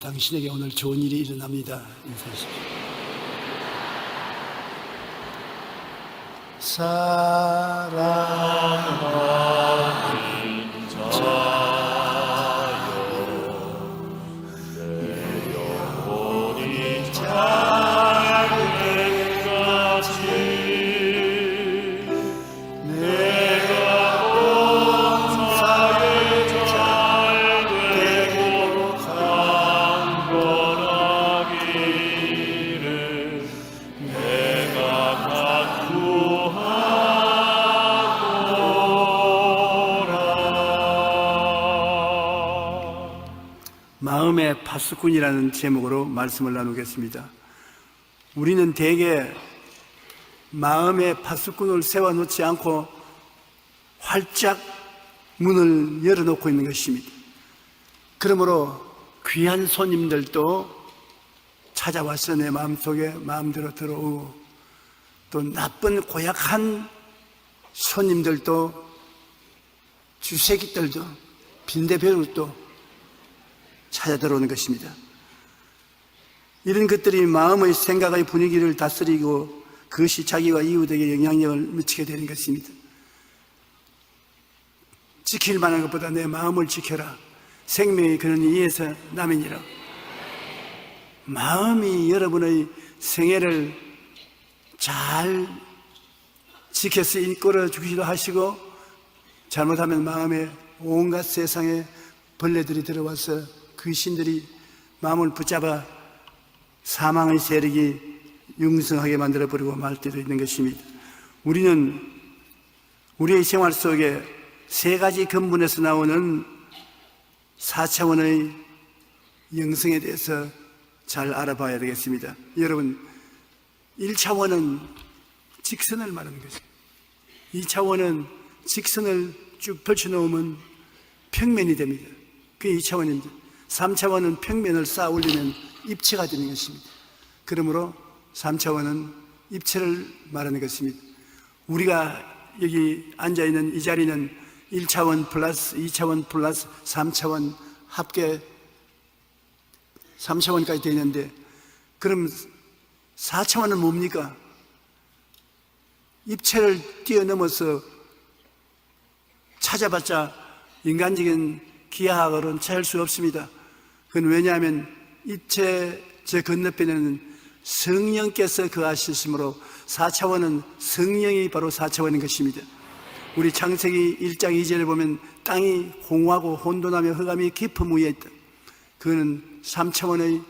당신에게 오늘 좋은 일이 일어납니다. 인사하십시오. 사랑하는 자여, 내 영혼이 작은 같이 내가 범사에 잘되고 강건하기를 내가 간구하노라. 마음의 파수꾼이라는 제목으로 말씀을 나누겠습니다. 우리는 대개 마음의 파수꾼을 세워놓지 않고 활짝 문을 열어놓고 있는 것입니다. 그러므로 귀한 손님들도 찾아와서 내 마음속에 마음대로 들어오고, 또 나쁜 고약한 손님들도, 주새끼들도, 빈대벼룩도 찾아 들어오는 것입니다. 이런 것들이 마음의 생각의 분위기를 다스리고 그것이 자기와 이웃에게 영향력을 미치게 되는 것입니다. 지킬 만한 것보다 내 마음을 지켜라. 생명이 그는 이에서 남이니라. 마음이 여러분의 생애를 잘 지켜서 이끌어 주기도 하시고, 잘못하면 마음에 온갖 세상의 벌레들이 들어와서 귀신들이 마음을 붙잡아 사망의 세력이 융성하게 만들어버리고 말 때도 있는 것입니다. 우리는 우리의 생활 속에 세 가지 근본에서 나오는 4차원의 영성에 대해서 잘 알아봐야 되겠습니다. 여러분, 1차원은 직선을 말하는 것입니다. 2차원은 직선을 쭉 펼쳐놓으면 평면이 됩니다. 그게 2차원입니다. 3차원은 평면을 쌓아 올리면 입체가 되는 것입니다. 그러므로 3차원은 입체를 말하는 것입니다. 우리가 여기 앉아있는 이 자리는 1차원 플러스 2차원 플러스 3차원 합계 3차원까지 되어 있는데, 그럼 4차원은 뭡니까? 입체를 뛰어넘어서 찾아봤자 인간적인 기하학으로는 찾을 수 없습니다. 그건 왜냐하면 입체 저 건너편에는 성령께서 거하셨으므로 4차원은 성령이 바로 4차원인 것입니다. 우리 창세기 1장 2절에 보면 땅이 공허하고 혼돈하며 흑암이 깊음 위에 있다. 그거는 3차원의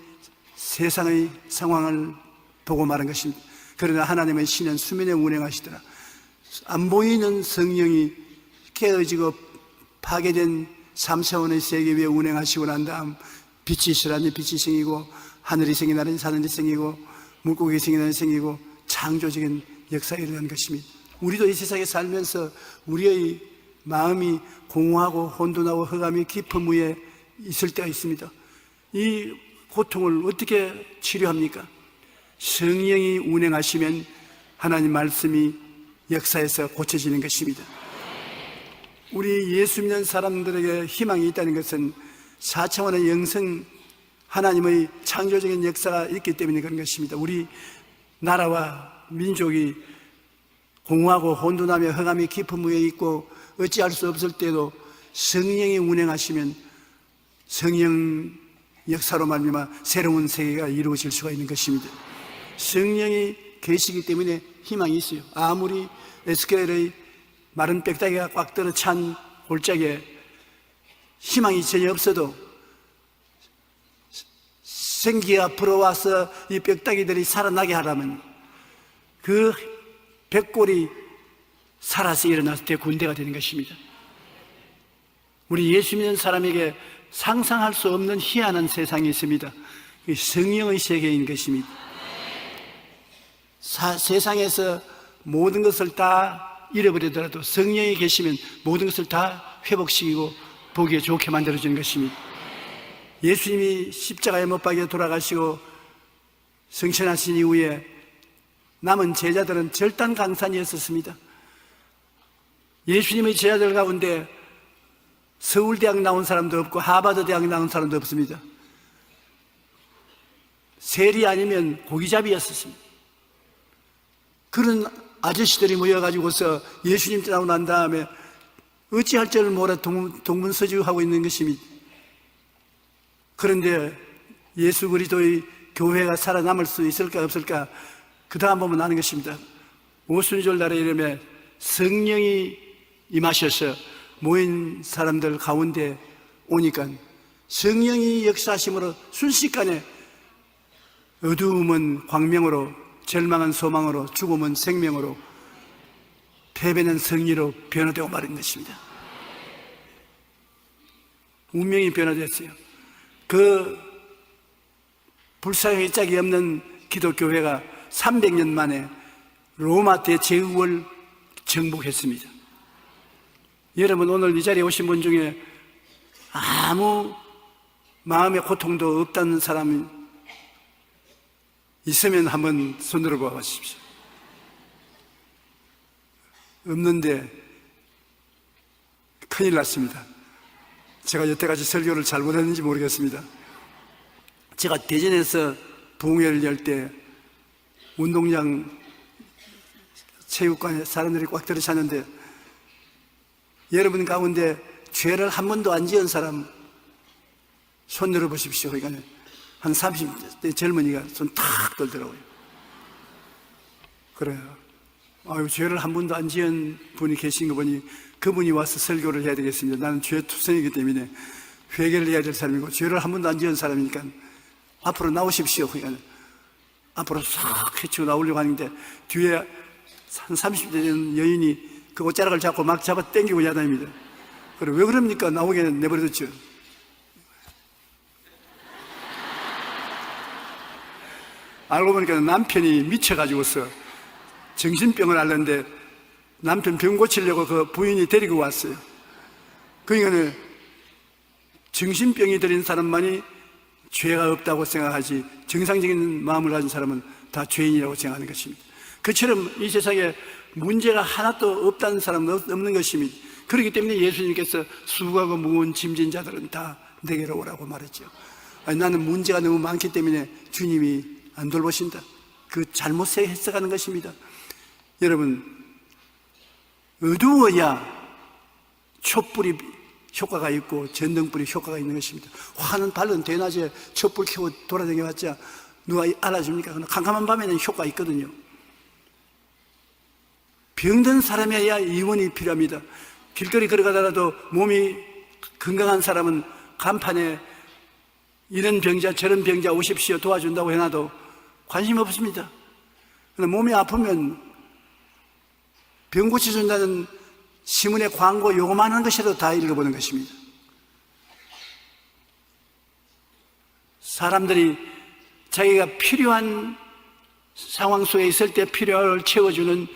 세상의 상황을 보고 말한 것입니다. 그러나 하나님의 신은 수면에 운행하시더라. 안 보이는 성령이 깨어지고 파괴된 3차원의 세계 위에 운행하시고 난 다음 빛이 있으라니 빛이 생기고, 하늘이 생기나니 하늘이 생기고, 물고기 생기나니 생기고, 창조적인 역사가 일어난 것입니다. 우리도 이 세상에 살면서 우리의 마음이 공허하고 혼돈하고 흑암이 깊은 위에 있을 때가 있습니다. 이 고통을 어떻게 치료합니까? 성령이 운행하시면 하나님 말씀이 역사에서 고쳐지는 것입니다. 우리 예수 믿는 사람들에게 희망이 있다는 것은 4차원의 영성, 하나님의 창조적인 역사가 있기 때문에 그런 것입니다. 우리 나라와 민족이 공허하고 혼돈하며 흑암이 깊은 위에 있고 어찌할 수 없을 때도 성령이 운행하시면 성령 역사로 말미암아 새로운 세계가 이루어질 수가 있는 것입니다. 성령이 계시기 때문에 희망이 있어요. 아무리 에스겔의 마른 빽다기가 꽉 들어 찬 골짜기에 희망이 전혀 없어도 생기가 불어와서 이 빽다기들이 살아나게 하라면 그 백골이 살아서 일어났을 때 군대가 되는 것입니다. 우리 예수 믿는 사람에게 상상할 수 없는 희한한 세상이 있습니다. 성령의 세계인 것입니다. 세상에서 모든 것을 다 잃어버리더라도 성령이 계시면 모든 것을 다 회복시키고 보기에 좋게 만들어주는 것입니다. 예수님이 십자가에 못 박혀 돌아가시고 성천하신 이후에 남은 제자들은 절단강산이었습니다. 예수님의 제자들 가운데 서울대학 나온 사람도 없고 하버드대학 나온 사람도 없습니다. 세리 아니면 고기잡이였었습니다. 그런 아저씨들이 모여가지고서 예수님 떠나고 난 다음에 어찌할 줄을 몰라 동분서주하고 있는 것입니다. 그런데 예수 그리스도의 교회가 살아남을 수 있을까 없을까, 그 다음 보면 아는 것입니다. 오순절 날에 이름에 성령이 임하셔서 모인 사람들 가운데 오니까 성령이 역사하심으로 순식간에 어두움은 광명으로, 절망은 소망으로, 죽음은 생명으로, 패배는 승리로 변화되고 말인 것입니다. 운명이 변화됐어요. 그 불사의 짝이 없는 기독교회가 300년 만에 로마 대제국을 정복했습니다. 여러분, 오늘 이 자리에 오신 분 중에 아무 마음의 고통도 없다는 사람이 있으면 한번 손들어 봐 보십시오. 없는데 큰일 났습니다. 제가 여태까지 설교를 잘못했는지 모르겠습니다. 제가 대전에서 부흥회를 열 때 운동장 체육관에 사람들이 꽉 들어찼는데, 여러분 가운데 죄를 한 번도 안 지은 사람 손 들어 보십시오. 그러니까 한 30대 젊은이가 손 탁 들더라고요. 그래요. 아유, 죄를 한 번도 안 지은 분이 계신 거 보니 그분이 와서 설교를 해야 되겠습니다. 나는 죄 투성이기 때문에 회개를 해야 될 사람이고, 죄를 한 번도 안 지은 사람이니까 앞으로 나오십시오. 그러니까 앞으로 싹 헤치고 나오려고 하는데, 뒤에 한 30대 된 여인이 그 옷자락을 잡고 막 잡아 당기고 야단입니다. 그래, 왜 그럽니까? 나오게 내버려뒀죠. 알고 보니까 남편이 미쳐가지고서 정신병을 앓는데 남편 병 고치려고 그 부인이 데리고 왔어요. 그러니까 정신병이 들인 사람만이 죄가 없다고 생각하지, 정상적인 마음을 가진 사람은 다 죄인이라고 생각하는 것입니다. 그처럼 이 세상에 문제가 하나도 없다는 사람은 없는 것입니다. 그렇기 때문에 예수님께서 수고하고 무거운 짐진 자들은 다 내게로 오라고 말했죠. 아니, 나는 문제가 너무 많기 때문에 주님이 안 돌보신다, 그 잘못 해석하는 것입니다. 여러분, 어두워야 촛불이 효과가 있고 전등불이 효과가 있는 것입니다. 화는 밝은 대낮에 촛불 켜고 돌아다녀봤자 누가 알아줍니까? 그러나 캄캄한 밤에는 효과가 있거든요. 병든 사람에야 의원이 필요합니다. 길거리 걸어가다가도 몸이 건강한 사람은 간판에 이런 병자 저런 병자 오십시오 도와준다고 해놔도 관심 없습니다. 그러나 몸이 아프면 병 고쳐준다는 신문의 광고 요거만한 것이라도 다 읽어보는 것입니다. 사람들이 자기가 필요한 상황 속에 있을 때 필요를 채워주는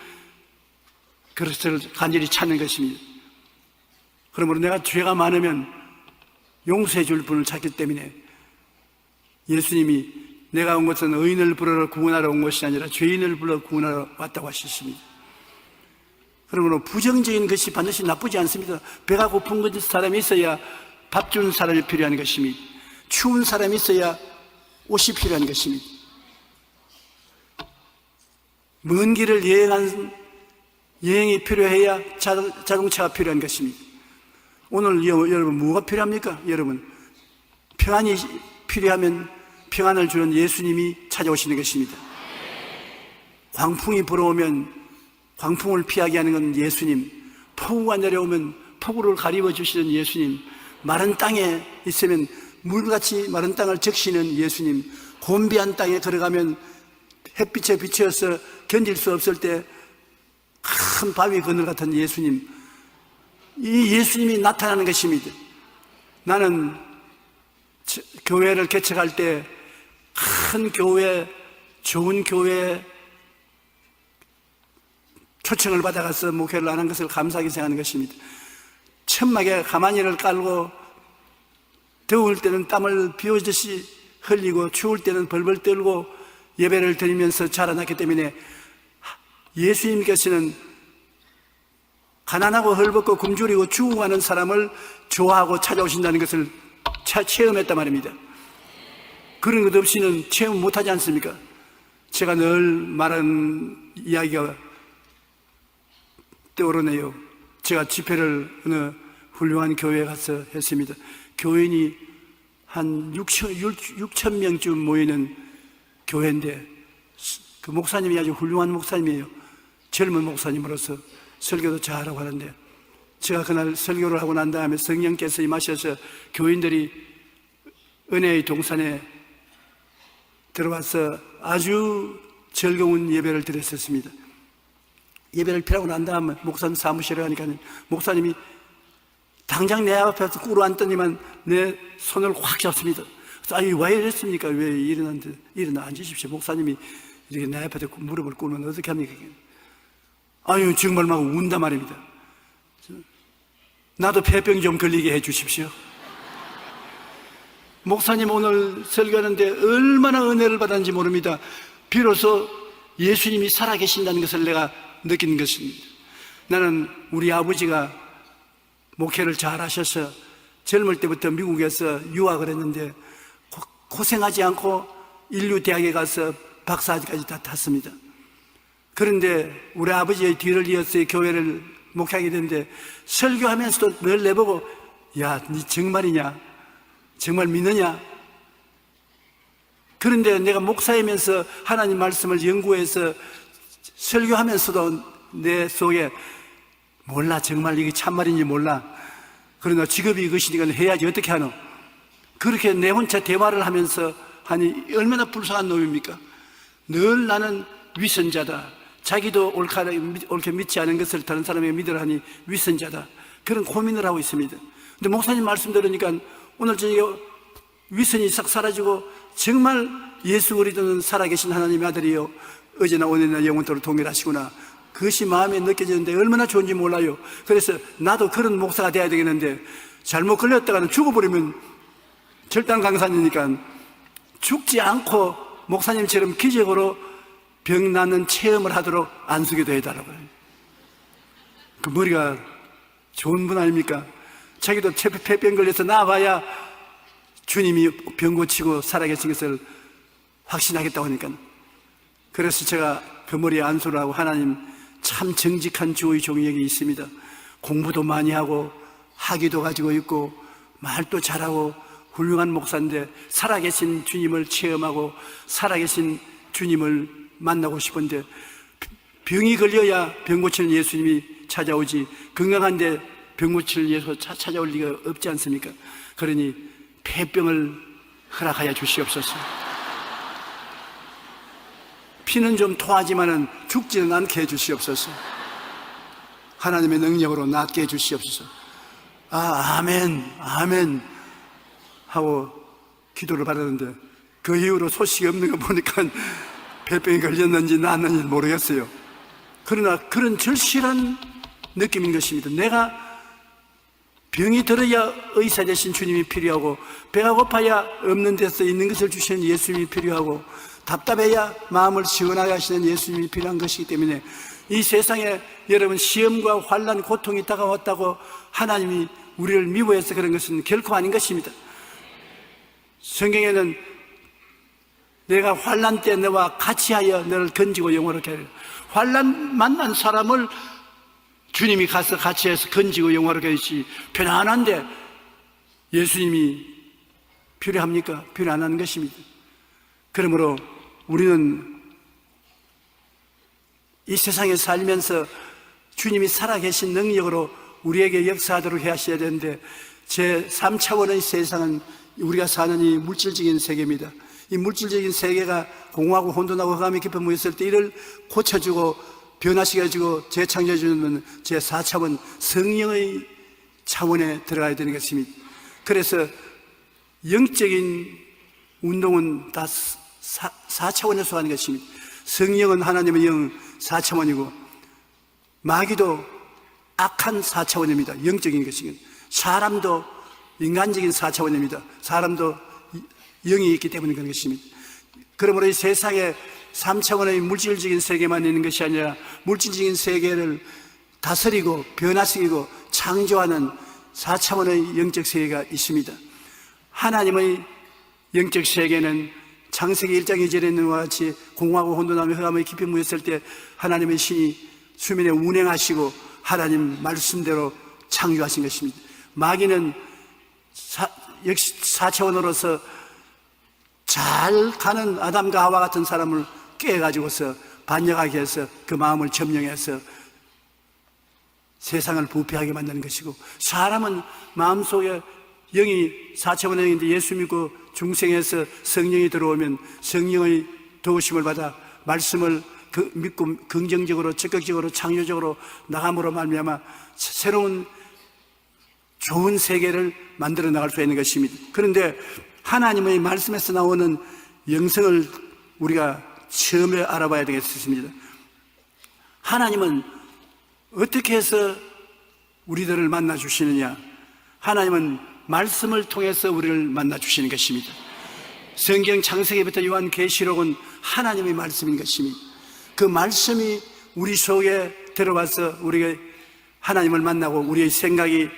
그릇을 간절히 찾는 것입니다. 그러므로 내가 죄가 많으면 용서해 줄 분을 찾기 때문에 예수님이 내가 온 것은 의인을 부르러 구원하러 온 것이 아니라 죄인을 불러 구원하러 왔다고 하셨습니다. 그러므로 부정적인 것이 반드시 나쁘지 않습니다. 배가 고픈 사람이 있어야 밥 주는 사람이 필요한 것입니다. 추운 사람이 있어야 옷이 필요한 것입니다. 먼 길을 여행이 필요해야 자동차가 필요한 것입니다. 오늘 여러분 뭐가 필요합니까? 여러분, 평안이 필요하면 평안을 주는 예수님이 찾아오시는 것입니다. 광풍이 불어오면 광풍을 피하게 하는 건 예수님, 폭우가 내려오면 폭우를 가리워 주시는 예수님, 마른 땅에 있으면 물같이 마른 땅을 적시는 예수님, 곤비한 땅에 들어가면 햇빛에 비추어서 견딜 수 없을 때 큰 바위 그늘 같은 예수님, 이 예수님이 나타나는 것입니다. 나는 교회를 개척할 때 큰 교회, 좋은 교회 초청을 받아가서 목회를 안 한 것을 감사하게 생각하는 것입니다. 천막에 가마니를 깔고 더울 때는 땀을 비오듯이 흘리고 추울 때는 벌벌 떨고 예배를 드리면서 자라났기 때문에 예수님께서는 가난하고 헐벗고 굶주리고 죽어가는 사람을 좋아하고 찾아오신다는 것을 체험했단 말입니다. 그런 것 없이는 체험 못하지 않습니까? 제가 늘 말하는 이야기가 떠오르네요. 제가 집회를 어느 훌륭한 교회에 가서 했습니다. 교인이 한 6천 명쯤 모이는 교회인데 그 목사님이 아주 훌륭한 목사님이에요. 젊은 목사님으로서 설교도 잘하고 하는데, 제가 그날 설교를 하고 난 다음에 성령께서 임하셔서 교인들이 은혜의 동산에 들어와서 아주 즐거운 예배를 드렸었습니다. 예배를 피하고 난 다음에 목사님 사무실에 가니까 목사님이 당장 내 앞에서 꿇어앉더니만 내 손을 확 잡습니다. 그래서 아유, 왜 이랬습니까? 왜 일어나 앉으십시오. 목사님이 이렇게 내 앞에서 무릎을 꿇으면 어떻게 합니까? 아유, 정말 막 운단 말입니다. 나도 폐병 좀 걸리게 해 주십시오. 목사님 오늘 설교하는데 얼마나 은혜를 받았는지 모릅니다. 비로소 예수님이 살아계신다는 것을 내가 느낀 것입니다. 나는 우리 아버지가 목회를 잘 하셔서 젊을 때부터 미국에서 유학을 했는데 고생하지 않고 인류대학에 가서 박사까지 다 탔습니다. 그런데 우리 아버지의 뒤를 이어서 교회를 목회하게 됐는데 설교하면서도 늘 내보고, 야, 니 정말이냐? 정말 믿느냐? 그런데 내가 목사이면서 하나님 말씀을 연구해서 설교하면서도 내 속에 몰라, 정말 이게 참말인지 몰라. 그러나 직업이 이것이니까 해야지, 어떻게 하노? 그렇게 내 혼자 대화를 하면서 하니 얼마나 불쌍한 놈입니까? 늘 나는 위선자다, 자기도 옳게 믿지 않은 것을 다른 사람에게 믿으라 하니 위선자다, 그런 고민을 하고 있습니다. 근데 목사님 말씀 들으니까 오늘 저녁에 위선이 싹 사라지고 정말 예수 그리스도는 살아계신 하나님의 아들이요 어제나 오늘이나 영원토록 동일하시구나, 그것이 마음에 느껴지는데 얼마나 좋은지 몰라요. 그래서 나도 그런 목사가 돼야 되겠는데, 잘못 걸렸다가는 죽어버리면 절단 강산이니까 죽지 않고 목사님처럼 기적으로 병 낫는 체험을 하도록 안수기도 해달라고요. 그 머리가 좋은 분 아닙니까? 자기도 폐병 걸려서 나와봐야 주님이 병 고치고 살아계신 것을 확신하겠다고 하니까. 그래서 제가 벼머리에 안수를 하고, 하나님 참 정직한 주의 종에게 있습니다. 공부도 많이 하고 학위도 가지고 있고 말도 잘하고 훌륭한 목사인데 살아계신 주님을 체험하고 살아계신 주님을 만나고 싶은데, 병이 걸려야 병 고치는 예수님이 찾아오지 건강한데 병 고칠 예수 찾아올 리가 없지 않습니까? 그러니 폐병을 허락하여 주시옵소서. 피는 좀 토하지만은 죽지는 않게 해주시옵소서. 하나님의 능력으로 낫게 해주시옵소서. 아멘, 아멘 하고 기도를 받았는데 그 이후로 소식이 없는 거 보니까 폐병이 걸렸는지 낫는지 모르겠어요. 그러나 그런 절실한 느낌인 것입니다. 내가 병이 들어야 의사 되신 주님이 필요하고, 배가 고파야 없는 데서 있는 것을 주시는 예수님이 필요하고, 답답해야 마음을 시원하게 하시는 예수님이 필요한 것이기 때문에 이 세상에 여러분 시험과 환난, 고통이 다가왔다고 하나님이 우리를 미워해서 그런 것은 결코 아닌 것입니다. 성경에는 내가 환난 때 너와 같이하여 너를 건지고 영원하게 하리라. 환난 만난 사람을 주님이 가서 같이 해서 건지고 영원하게 하시. 편안한데 예수님이 필요합니까? 필요 안 하는 것입니다. 그러므로 우리는 이 세상에 살면서 주님이 살아계신 능력으로 우리에게 역사하도록 하셔야 되는데, 제 3차원의 세상은 우리가 사는 이 물질적인 세계입니다. 이 물질적인 세계가 공허하고 혼돈하고 흑암이 깊어 모였을 때 이를 고쳐주고 변화시켜주고 재창조해주는 제 4차원 성령의 차원에 들어가야 되는 것입니다. 그래서 영적인 운동은 다 4차원에서 하는 것입니다. 성령은 하나님의 영 4차원이고, 마귀도 악한 4차원입니다. 영적인 것이긴. 사람도 인간적인 4차원입니다. 사람도 영이 있기 때문에 그런 것입니다. 그러므로 이 세상에 3차원의 물질적인 세계만 있는 것이 아니라 물질적인 세계를 다스리고 변화시키고 창조하는 4차원의 영적 세계가 있습니다. 하나님의 영적 세계는 창세기 1장 2절에 있는 것과 같이 공하고 혼돈하며 흑암의 깊이 묻었을 때 하나님의 신이 수면에 운행하시고 하나님 말씀대로 창조하신 것입니다. 마귀는 역시 4차원으로서 잘 가는 아담과 하와 같은 사람을 깨가지고서 반역하게 해서 그 마음을 점령해서 세상을 부패하게 만드는 것이고, 사람은 마음속에 영이 4차원의 영인데 예수 믿고 중생에서 성령이 들어오면 성령의 도우심을 받아 말씀을 믿고 긍정적으로 적극적으로 창조적으로 나감으로 말미암아 새로운 좋은 세계를 만들어 나갈 수 있는 것입니다. 그런데 하나님의 말씀에서 나오는 영성을 우리가 처음에 알아봐야 되겠습니다. 하나님은 어떻게 해서 우리들을 만나 주시느냐? 하나님은 말씀을 통해서 우리를 만나 주시는 것입니다. 성경 창세기부터 요한계시록은 하나님의 말씀인 것입니다. 그 말씀이 우리 속에 들어와서 우리가 하나님을 만나고 우리의 생각이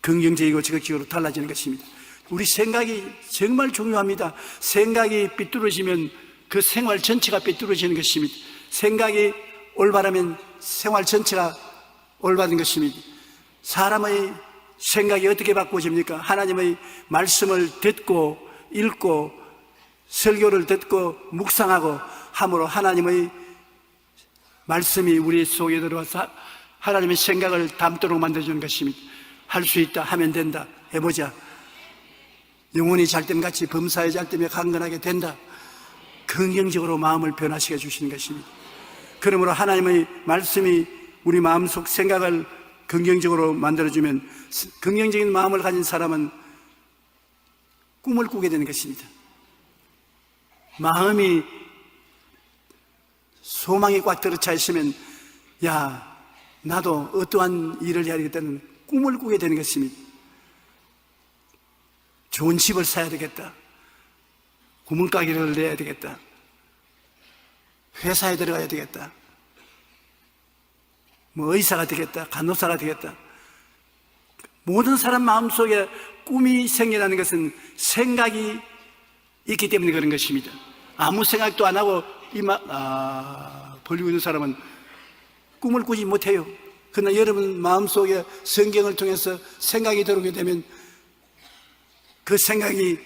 긍정적이고 적극적으로 달라지는 것입니다. 우리 생각이 정말 중요합니다. 생각이 삐뚤어지면 그 생활 전체가 삐뚤어지는 것입니다. 생각이 올바르면 생활 전체가 올바른 것입니다. 사람의 생각이 어떻게 바꿔집니까? 하나님의 말씀을 듣고 읽고 설교를 듣고 묵상하고 함으로 하나님의 말씀이 우리 속에 들어와서 하나님의 생각을 담도록 만들어주는 것입니다. 할 수 있다, 하면 된다, 해보자. 영혼이 잘됨같이 범사에 잘됨에 강건하게 된다. 긍정적으로 마음을 변화시켜 주시는 것입니다. 그러므로 하나님의 말씀이 우리 마음속 생각을 긍정적으로 만들어주면 긍정적인 마음을 가진 사람은 꿈을 꾸게 되는 것입니다. 마음이 소망이 꽉 들어차 있으면 야, 나도 어떠한 일을 해야 되겠다는 꿈을 꾸게 되는 것입니다. 좋은 집을 사야 되겠다, 구멍가게를 내야 되겠다, 회사에 들어가야 되겠다, 뭐 의사가 되겠다, 간호사가 되겠다. 모든 사람 마음속에 꿈이 생겨나는 것은 생각이 있기 때문에 그런 것입니다. 아무 생각도 안 하고 벌리고 있는 사람은 꿈을 꾸지 못해요. 그러나 여러분 마음속에 성경을 통해서 생각이 들어오게 되면 그 생각이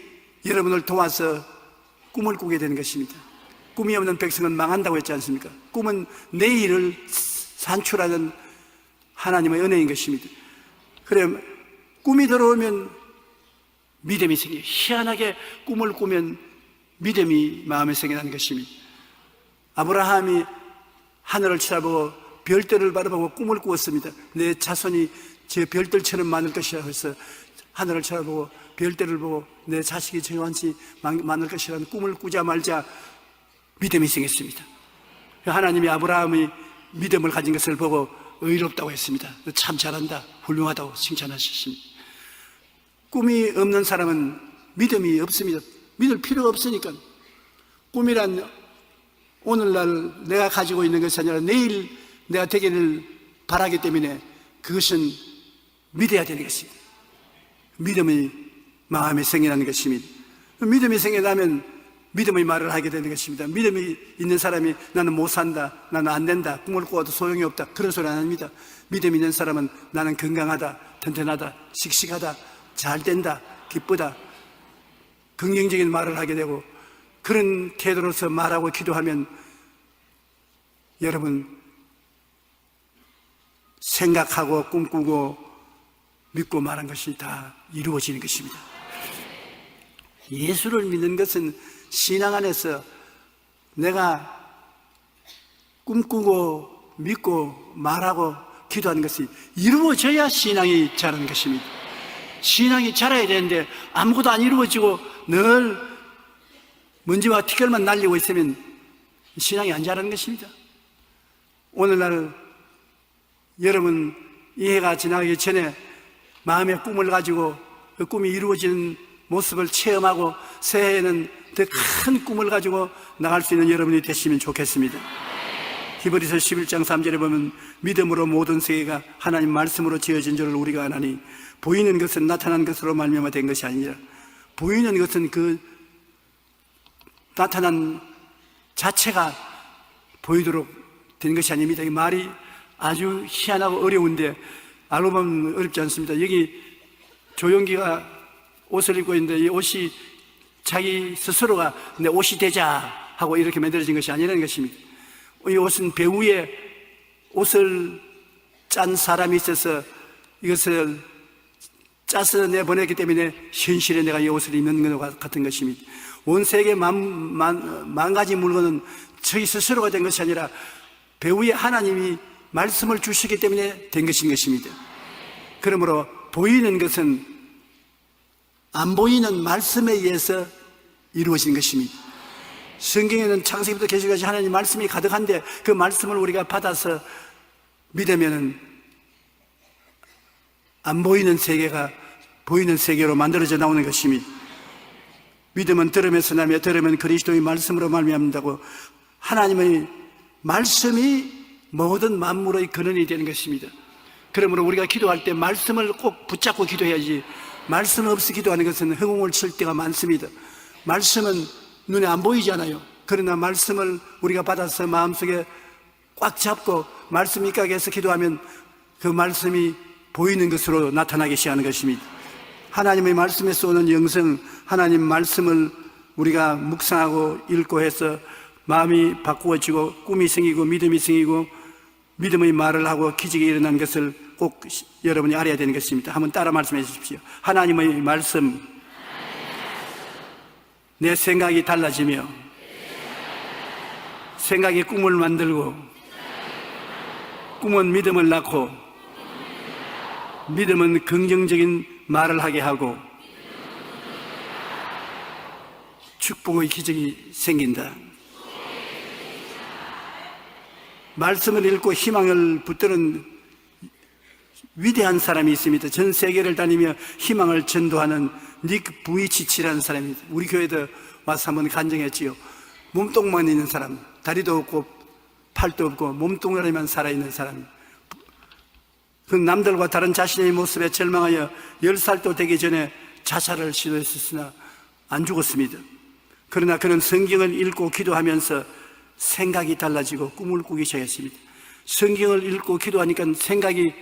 여러분을 도와서 꿈을 꾸게 되는 것입니다. 꿈이 없는 백성은 망한다고 했지 않습니까? 꿈은 내일을 산출하는 하나님의 은혜인 것입니다. 그래, 꿈이 들어오면 믿음이 생겨요. 희한하게 꿈을 꾸면 믿음이 마음에 생겨나는 것입니다. 아브라함이 하늘을 쳐다보고 별들을 바라보고 꿈을 꾸었습니다. 내 자손이 제 별들처럼 많을 것이라 해서 하늘을 쳐다보고 별들을 보고 내 자식이 저같이 많을 것이라는 꿈을 꾸자마자 믿음이 생겼습니다. 하나님이 아브라함이 믿음을 가진 것을 보고 의롭다고 했습니다. 참 잘한다, 훌륭하다고 칭찬하셨습니다. 꿈이 없는 사람은 믿음이 없습니다. 믿을 필요가 없으니까. 꿈이란 오늘날 내가 가지고 있는 것이 아니라 내일 내가 되기를 바라기 때문에 그것은 믿어야 되는 것입니다. 믿음이 마음에 생겨나는 것입니다. 믿음이 생겨나면 믿음의 말을 하게 되는 것입니다. 믿음이 있는 사람이 나는 못 산다, 나는 안 된다, 꿈을 꾸어도 소용이 없다, 그런 소리 안 합니다. 믿음이 있는 사람은 나는 건강하다, 튼튼하다, 씩씩하다, 잘 된다, 기쁘다, 긍정적인 말을 하게 되고, 그런 태도로서 말하고 기도하면 여러분 생각하고 꿈꾸고 믿고 말한 것이 다 이루어지는 것입니다. 예수를 믿는 것은 신앙 안에서 내가 꿈꾸고 믿고 말하고 기도하는 것이 이루어져야 신앙이 자라는 것입니다. 신앙이 자라야 되는데 아무것도 안 이루어지고 늘 먼지와 티끌만 날리고 있으면 신앙이 안 자라는 것입니다. 오늘날 여러분 이 해가 지나기 전에 마음의 꿈을 가지고 그 꿈이 이루어지는 모습을 체험하고 새해에는 더 큰 꿈을 가지고 나갈 수 있는 여러분이 되시면 좋겠습니다. 히브리서 11장 3절에 보면 믿음으로 모든 세계가 하나님 말씀으로 지어진 줄을 우리가 아나니 보이는 것은 나타난 것으로 말미암아 된 것이 아니라 보이는 것은 그 나타난 자체가 보이도록 된 것이 아닙니다. 이 말이 아주 희한하고 어려운데 알고 보면 어렵지 않습니다. 여기 조용기가 옷을 입고 있는데 이 옷이 자기 스스로가 내 옷이 되자 하고 이렇게 만들어진 것이 아니라는 것입니다. 이 옷은 배우에 옷을 짠 사람이 있어서 이것을 짜서 내보냈기 때문에 현실에 내가 이 옷을 입는 것 같은 것입니다. 온 세계 만 가지 물건은 저희 스스로가 된 것이 아니라 배우에 하나님이 말씀을 주시기 때문에 된 것인 것입니다. 그러므로 보이는 것은 안 보이는 말씀에 의해서 이루어진 것입니다. 성경에는 창세기부터 계시까지 하나님 말씀이 가득한데 그 말씀을 우리가 받아서 믿으면은 안 보이는 세계가 보이는 세계로 만들어져 나오는 것입니다. 믿음은 들음에서 나며 들으면 그리스도의 말씀으로 말미암는다고 하나님의 말씀이 모든 만물의 근원이 되는 것입니다. 그러므로 우리가 기도할 때 말씀을 꼭 붙잡고 기도해야지 말씀 없이 기도하는 것은 허공을 칠 때가 많습니다. 말씀은 눈에 안 보이잖아요. 그러나 말씀을 우리가 받아서 마음속에 꽉 잡고 말씀 입각해서 해서 기도하면 그 말씀이 보이는 것으로 나타나기 시작하는 것입니다. 하나님의 말씀에서 오는 영성, 하나님 말씀을 우리가 묵상하고 읽고 해서 마음이 바꾸어지고 꿈이 생기고 믿음이 생기고 믿음의 말을 하고 기적이 일어난 것을 꼭 여러분이 알아야 되는 것입니다. 한번 따라 말씀해 주십시오. 하나님의 말씀, 내 생각이 달라지며 생각이 꿈을 만들고 꿈은 믿음을 낳고 믿음은 긍정적인 말을 하게 하고 축복의 기적이 생긴다. 말씀을 읽고 희망을 붙드는 위대한 사람이 있습니다. 전 세계를 다니며 희망을 전도하는 닉 부이치치라는 사람입니다. 우리 교회도 와서 한번 간증했지요. 몸뚱만 있는 사람, 다리도 없고 팔도 없고 몸뚱아리만 살아있는 사람. 그 남들과 다른 자신의 모습에 절망하여 10살도 되기 전에 자살을 시도했으나 안 죽었습니다. 그러나 그는 성경을 읽고 기도하면서 생각이 달라지고 꿈을 꾸기 시작했습니다. 성경을 읽고 기도하니까 생각이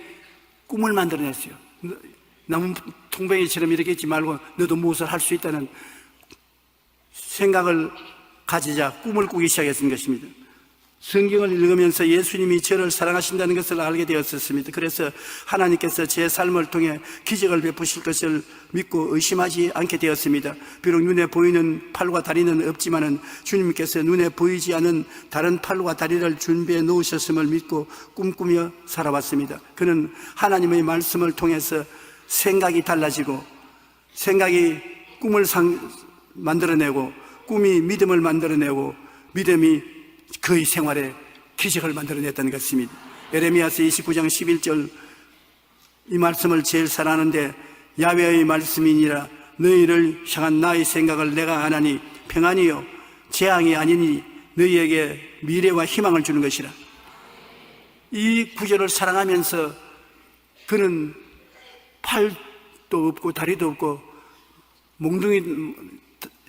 꿈을 만들어냈어요. 나무 통뱅이처럼 이렇게 있지 말고 너도 무엇을 할 수 있다는 생각을 가지자 꿈을 꾸기 시작했던 것입니다. 성경을 읽으면서 예수님이 저를 사랑하신다는 것을 알게 되었습니다. 그래서 하나님께서 제 삶을 통해 기적을 베푸실 것을 믿고 의심하지 않게 되었습니다. 비록 눈에 보이는 팔과 다리는 없지만은 주님께서 눈에 보이지 않은 다른 팔과 다리를 준비해 놓으셨음을 믿고 꿈꾸며 살아왔습니다. 그는 하나님의 말씀을 통해서 생각이 달라지고 생각이 꿈을 만들어내고 꿈이 믿음을 만들어내고 믿음이 그의 생활에 기적을 만들어냈다는 것입니다. 에레미야서 29장 11절 이 말씀을 제일 사랑하는데 야훼의 말씀이니라 너희를 향한 나의 생각을 내가 아나니 평안이요 재앙이 아니니 너희에게 미래와 희망을 주는 것이라. 이 구절을 사랑하면서 그는 팔도 없고 다리도 없고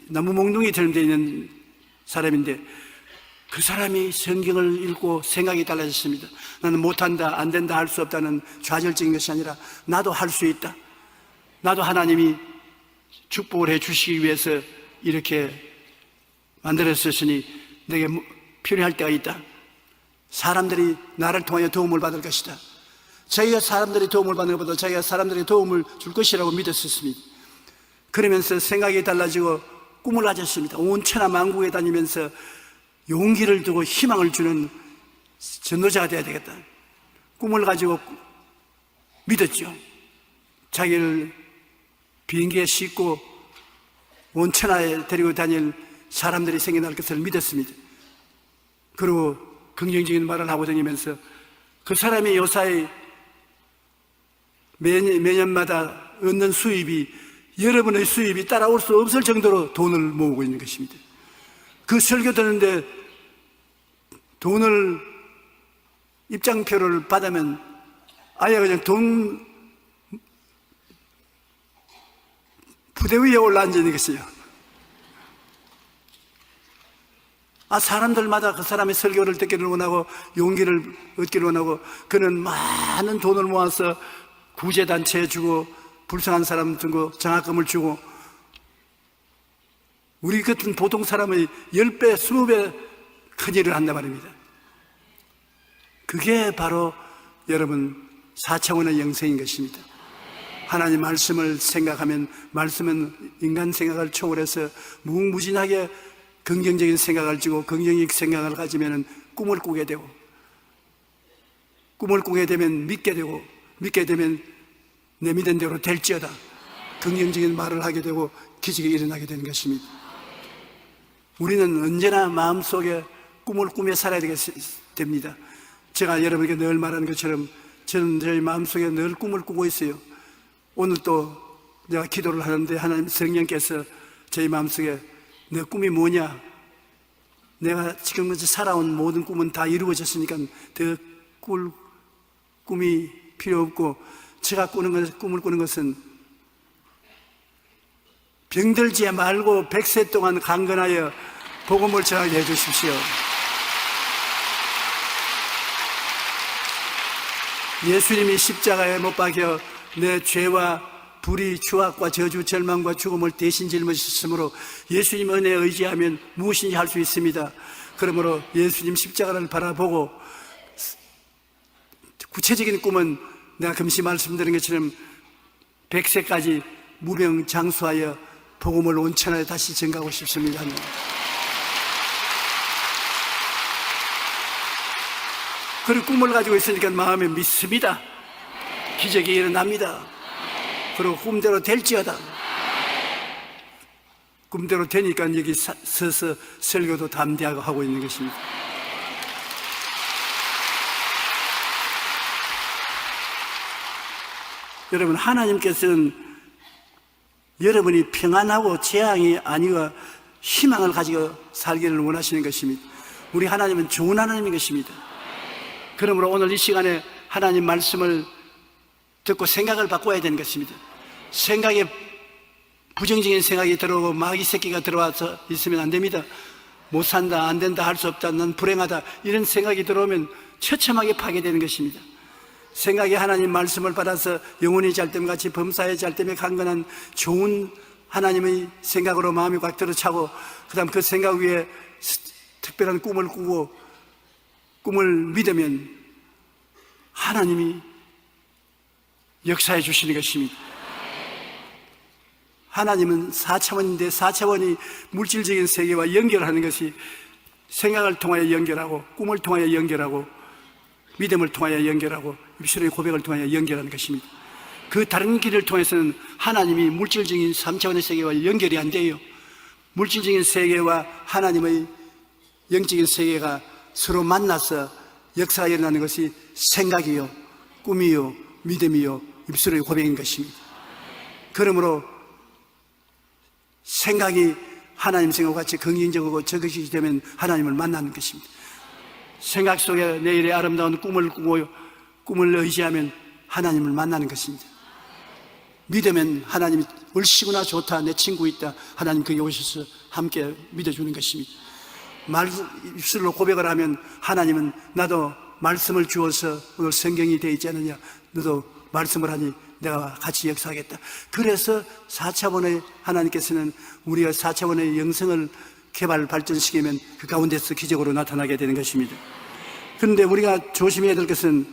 나무 몽둥이처럼 되어 있는 사람인데 그 사람이 성경을 읽고 생각이 달라졌습니다. 나는 못한다, 안 된다, 할 수 없다는 좌절적인 것이 아니라 나도 할 수 있다. 나도 하나님이 축복을 해 주시기 위해서 이렇게 만들었으니 내게 필요할 때가 있다. 사람들이 나를 통하여 도움을 받을 것이다. 자기가 사람들이 도움을 받는 것보다 자기가 사람들에게 도움을 줄 것이라고 믿었었습니다. 그러면서 생각이 달라지고 꿈을 가졌습니다. 온 천하 만국에 다니면서 용기를 두고 희망을 주는 전도자가 되어야 되겠다. 꿈을 가지고 믿었죠. 자기를 비행기에 싣고 온 천하에 데리고 다닐 사람들이 생겨날 것을 믿었습니다. 그리고 긍정적인 말을 하고 다니면서 그 사람이 요사이 매년마다 얻는 수입이 여러분의 수입이 따라올 수 없을 정도로 돈을 모으고 있는 것입니다. 그 설교 듣는데 돈을 입장표를 받으면 아예 그냥 돈 부대 위에 올라앉아 있는 것이에요. 사람들마다 그 사람의 설교를 듣기를 원하고 용기를 얻기를 원하고, 그는 많은 돈을 모아서 구제단체에 주고 불쌍한 사람 주고 장학금을 주고, 우리 같은 보통 사람의 10배, 20배 큰 일을 한단 말입니다. 그게 바로 여러분 4차원의 영성인 것입니다. 하나님 말씀을 생각하면, 말씀은 인간 생각을 초월해서 무궁무진하게 긍정적인 생각을 주고 긍정적인 생각을 가지면 꿈을 꾸게 되고, 꿈을 꾸게 되면 믿게 되고, 믿게 되면 내 믿은 대로 될지어다 긍정적인 말을 하게 되고 기적이 일어나게 되는 것입니다. 우리는 언제나 마음속에 꿈을 꾸며 살아야 됩니다. 제가 여러분에게 늘 말하는 것처럼 저는 저희 마음속에 늘 꿈을 꾸고 있어요. 오늘 또 내가 기도를 하는데 하나님 성령께서 저희 마음속에 내 꿈이 뭐냐, 내가 지금까지 살아온 모든 꿈은 다 이루어졌으니까 더 꿈이 필요 없고, 제가 꿈을 꾸는 것은 병들지 말고 100세 동안 강건하여 복음을 전하게 해 주십시오. 예수님이 십자가에 못 박혀 내 죄와 불의, 추악과 저주, 절망과 죽음을 대신 짊어지셨으므로 예수님 은혜에 의지하면 무엇인지 할 수 있습니다. 그러므로 예수님 십자가를 바라보고, 구체적인 꿈은 내가 금시 말씀드린 것처럼 100세까지 무병장수하여 복음을 온천하여 다시 전가하고 싶습니다. 그리고 꿈을 가지고 있으니까 마음에 믿습니다. 기적이 일어납니다. 그리고 꿈대로 될지어다. 꿈대로 되니까 여기 서서 설교도 담대하고 하고 있는 것입니다. 여러분, 하나님께서는 여러분이 평안하고 재앙이 아니고 희망을 가지고 살기를 원하시는 것입니다. 우리 하나님은 좋은 하나님인 것입니다. 그러므로 오늘 이 시간에 하나님 말씀을 듣고 생각을 바꿔야 되는 것입니다. 생각에 부정적인 생각이 들어오고 마귀 새끼가 들어와서 있으면 안 됩니다. 못 산다, 안 된다, 할 수 없다, 난 불행하다, 이런 생각이 들어오면 처참하게 파괴되는 것입니다. 생각에 하나님 말씀을 받아서 영혼이 잘됨같이 범사에 잘됨에 강건한 좋은 하나님의 생각으로 마음이 꽉 들어차고, 그 다음 그 생각 위에 특별한 꿈을 꾸고 꿈을 믿으면 하나님이 역사해 주시는 것입니다. 하나님은 4차원인데 4차원이 물질적인 세계와 연결하는 것이 생각을 통하여 연결하고, 꿈을 통하여 연결하고, 믿음을 통하여 연결하고, 입술의 고백을 통하여 연결하는 것입니다. 그 다른 길을 통해서는 하나님이 물질적인 3차원의 세계와 연결이 안 돼요. 물질적인 세계와 하나님의 영적인 세계가 서로 만나서 역사가 일어나는 것이 생각이요, 꿈이요, 믿음이요, 입술의 고백인 것입니다. 그러므로 생각이 하나님 생각과 같이 긍정적이고 적극적이 되면 하나님을 만나는 것입니다. 생각 속에 내일의 아름다운 꿈을 꾸고 꿈을 의지하면 하나님을 만나는 것입니다. 믿으면 하나님이 얼씨구나 좋다, 내 친구 있다, 하나님 거기 오셔서 함께 믿어주는 것입니다. 입술로 고백을 하면 하나님은 나도 말씀을 주어서 오늘 성경이 되어 있지 않느냐, 너도 말씀을 하니 내가 같이 역사하겠다. 그래서 4차원의 하나님께서는 우리가 4차원의 영성을 개발 발전시키면 그 가운데서 기적으로 나타나게 되는 것입니다. 그런데 우리가 조심해야 될 것은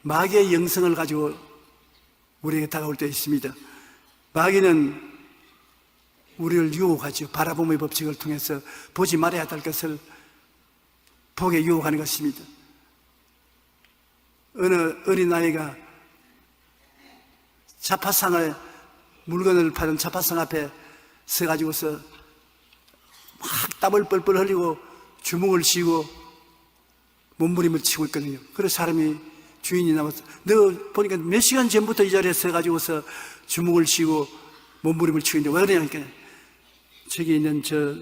마귀의 영성을 가지고 우리에게 다가올 때 있습니다. 마귀는 우리를 유혹하죠. 바라봄의 법칙을 통해서 보지 말아야 할 것을 보게 유혹하는 것입니다. 어느 어린아이가 자파상을, 물건을 파는 자파상 앞에 서가지고서 막 땀을 뻘뻘 흘리고 주먹을 쥐고 몸부림을 치고 있거든요. 그래서 사람이, 주인이 나와서, 너 보니까 몇 시간 전부터 이 자리에 서가지고서 주먹을 쥐고 몸부림을 치고 있는데 왜 그러냐니까, 저기 있는 저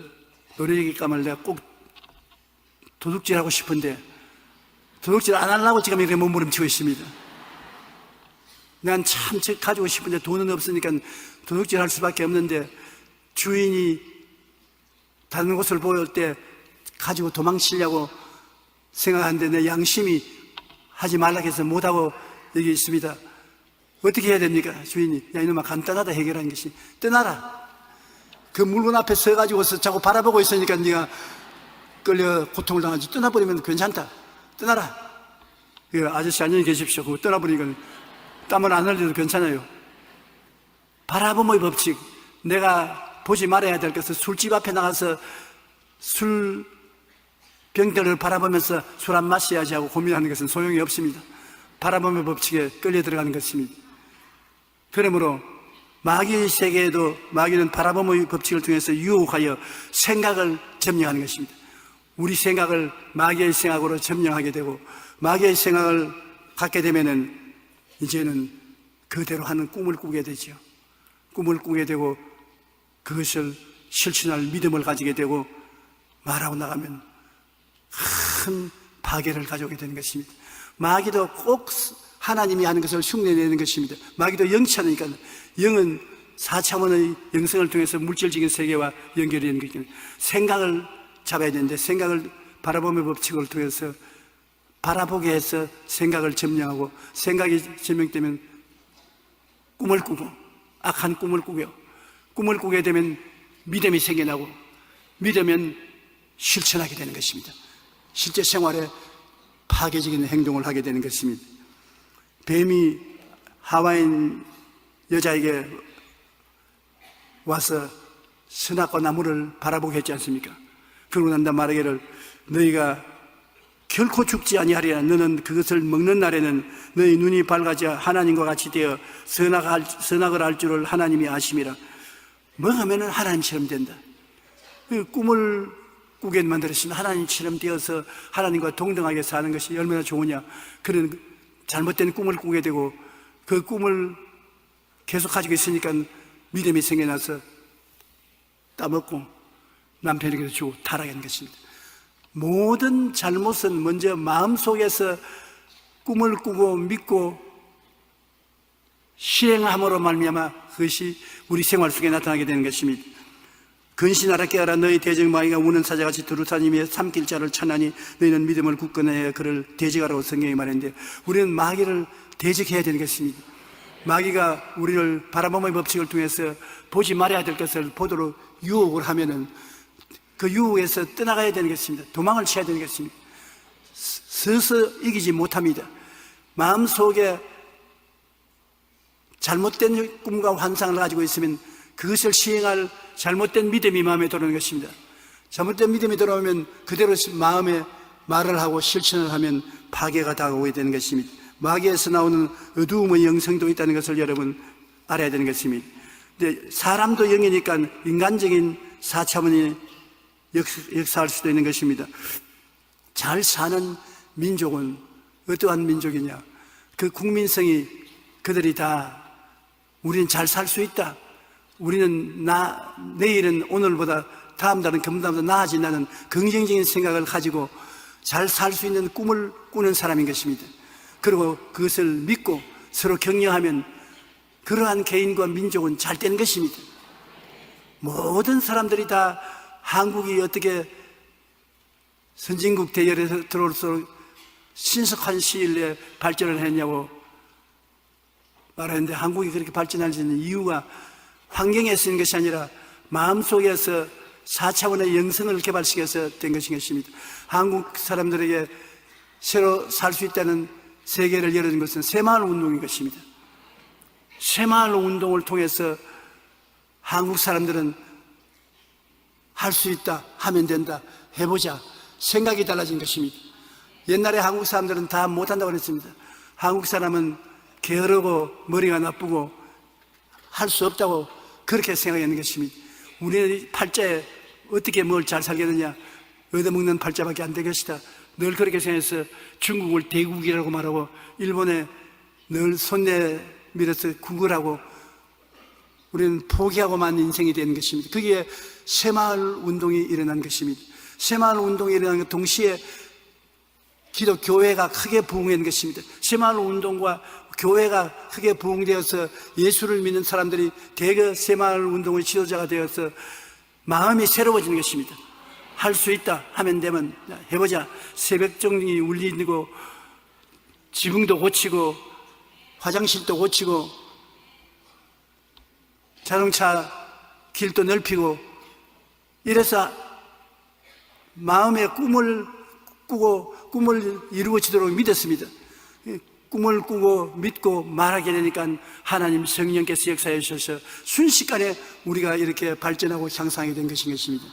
노래기감을 내가 꼭 도둑질하고 싶은데 도둑질 안 하려고 지금 이렇게 몸부림 치고 있습니다. 난 참 가지고 싶은데 돈은 없으니까 도둑질 할 수밖에 없는데, 주인이 다른 곳을 보일 때 가지고 도망치려고 생각하는데 내 양심이 하지 말라 해서 못하고 여기 있습니다. 어떻게 해야 됩니까? 주인이, 야 이놈아, 간단하다. 해결하는 것이 떠나라. 그 물건 앞에 서가지고서 자꾸 바라보고 있으니까 네가 끌려 고통을 당하지. 떠나버리면 괜찮다. 떠나라. 아저씨 안녕히 계십시오. 그거 떠나버리니까 땀을 안 흘려도 괜찮아요. 바라봄의 법칙. 내가 보지 말아야 될 것은 술집 앞에 나가서 술 병들을 바라보면서 술 안 마셔야지 하고 고민하는 것은 소용이 없습니다. 바라봄의 법칙에 끌려 들어가는 것입니다. 그러므로 마귀의 세계에도 마귀는 바라봄의 법칙을 통해서 유혹하여 생각을 점령하는 것입니다. 우리 생각을 마귀의 생각으로 점령하게 되고, 마귀의 생각을 갖게 되면은 이제는 그대로 하는 꿈을 꾸게 되죠. 꿈을 꾸게 되고 그것을 실천할 믿음을 가지게 되고, 말하고 나가면 큰 파괴를 가져오게 되는 것입니다. 마귀도 꼭 하나님이 하는 것을 흉내내는 것입니다. 마귀도 영치하니까, 영은 4차원의 영성을 통해서 물질적인 세계와 연결이 되는 것입니다. 생각을 잡아야 되는데, 생각을 바라봄의 법칙을 통해서 바라보게 해서 생각을 점령하고, 생각이 점령되면 꿈을 꾸고, 악한 꿈을 꾸고요. 꿈을 꾸게 되면 믿음이 생겨나고, 믿으면 실천하게 되는 것입니다. 실제 생활에 파괴적인 행동을 하게 되는 것입니다. 뱀이 하와인 여자에게 와서 선악과 나무를 바라보게 했지 않습니까? 그러고 난다 말하기를, 너희가 결코 죽지 아니하리라. 너는 그것을 먹는 날에는 너희 눈이 밝아져 하나님과 같이 되어 선악을 알 줄을 하나님이 아심이라. 먹으면 하나님처럼 된다. 그 꿈을 꾸게 만들었으면 하나님처럼 되어서 하나님과 동등하게 사는 것이 얼마나 좋으냐. 그런 잘못된 꿈을 꾸게 되고, 그 꿈을 계속 가지고 있으니까 믿음이 생겨나서 따먹고 남편에게도 주고 타락하는 것입니다. 모든 잘못은 먼저 마음속에서 꿈을 꾸고 믿고 실행함으로 말미암아 그것이 우리 생활 속에 나타나게 되는 것입니다. 근신하라 깨어라. 너희 대적마귀가 우는 사자같이 두루다니며 삼킬 자를 찾나니 너희는 믿음을 굳건히 해 그를 대적하라고 성경이 말했는데, 우리는 마귀를 대적해야 되는 것입니다. 마귀가 우리를 바라봄의 법칙을 통해서 보지 말아야 될 것을 보도록 유혹을 하면은 그 유혹에서 떠나가야 되는 것입니다. 도망을 쳐야 되는 것입니다. 서서 이기지 못합니다. 마음속에 잘못된 꿈과 환상을 가지고 있으면 그것을 시행할 잘못된 믿음이 마음에 들어오는 것입니다. 잘못된 믿음이 들어오면 그대로 마음에 말을 하고 실천을 하면 파괴가 다가오게 되는 것입니다. 마귀에서 나오는 어두움의 영성도 있다는 것을 여러분 알아야 되는 것입니다. 근데 사람도 영이니까 인간적인 4차원이 역사할 수도 있는 것입니다. 잘 사는 민족은 어떠한 민족이냐? 그 국민성이 그들이 다 우리는 잘 살 수 있다. 우리는 내일은 오늘보다 다음 달은 금달보다 나아진다는 긍정적인 생각을 가지고 잘 살 수 있는 꿈을 꾸는 사람인 것입니다. 그리고 그것을 믿고 서로 격려하면 그러한 개인과 민족은 잘 되는 것입니다. 모든 사람들이 다 한국이 어떻게 선진국 대열에 들어올수록 신속한 시일 내에 발전을 했냐고 말하는데, 한국이 그렇게 발전할 수 있는 이유가 환경에 쓰는 것이 아니라 마음속에서 4차원의 영성을 개발시켜서 된 것입니다. 한국 사람들에게 새로 살 수 있다는 세계를 열어준 것은 새마을 운동인 것입니다. 새마을 운동을 통해서 한국 사람들은 할 수 있다, 하면 된다, 해보자, 생각이 달라진 것입니다. 옛날에 한국 사람들은 다 못한다고 그랬습니다. 한국 사람은 게으르고 머리가 나쁘고 할 수 없다고 그렇게 생각하는 것입니다. 우리는 팔자에 어떻게 뭘 잘 살겠느냐, 얻어먹는 팔자밖에 안 될 것이다, 늘 그렇게 생각해서 중국을 대국이라고 말하고 일본에 늘 손 내밀어서 국을 우리는 포기하고만 인생이 되는 것입니다. 그게 새마을 운동이 일어난 것입니다. 새마을 운동이 일어난 것 동시에 기독교회가 크게 부흥한 것입니다. 새마을 운동과 교회가 크게 부흥되어서 예수를 믿는 사람들이 대거 새마을 운동의 지도자가 되어서 마음이 새로워지는 것입니다. 할 수 있다 하면 되면 해보자. 새벽종이 울리고 지붕도 고치고 화장실도 고치고 자동차 길도 넓히고 이래서 마음의 꿈을 꾸고 꿈을 이루어지도록 믿었습니다. 꿈을 꾸고 믿고 말하게 되니까 하나님 성령께서 역사해 주셔서 순식간에 우리가 이렇게 발전하고 향상하게 된 것입니다.